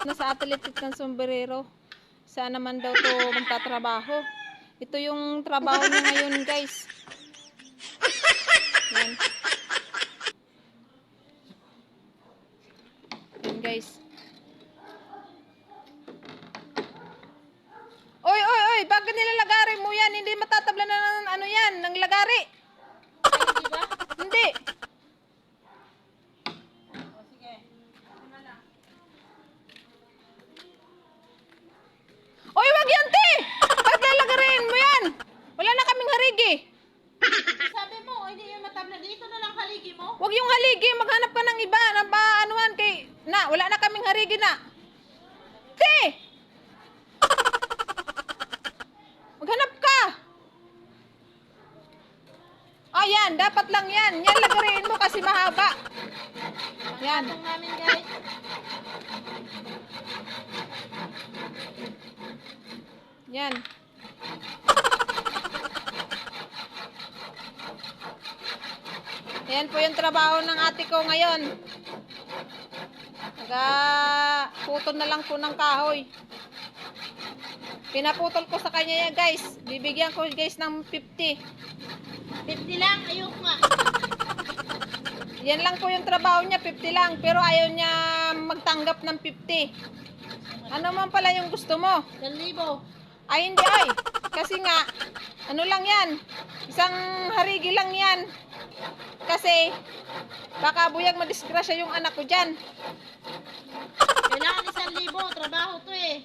Nasa atletik ng sombrero. Saan naman daw to magtatrabaho? Ito yung trabaho niya ngayon, guys. Yan. Yan, guys. Oy, oy, oy! Bakit nilalagari mo yan? Hindi matatabla na ng ano yan, ng lagari. Ay, di ba? Hindi. O, sige. Ano na lang. Oy, wag yan, te! Bakit lalagarin mo yan? Wala na kaming harigi. Sabi mo, hindi yung matabla. Dito na lang haligi mo. Wag yung haligi, maghanap ka ng iba na anuhan kay na, wala na kaming harigi na. Te! Maghanap ka. Ayan, dapat lang yan. Yan lagarin mo kasi mahaba. Yan. Ang namin, guys. Yan. Yan po yung trabaho ng ate ko ngayon. Putol na lang po ng kahoy. Pinaputol ko sa kanya yan, guys. Bibigyan ko, guys, ng 50. 50 lang, ayok nga. Yan lang po yung trabaho niya, 50 lang. Pero ayaw niya magtanggap ng 50. Ano man pala yung gusto mo? 1,000. Ay, hindi ay. Kasi nga, ano lang yan. Isang harigi lang yan. Kasi, baka buyag madisgrasya yung anak ko dyan. Kailangan 1,000. Trabaho to eh.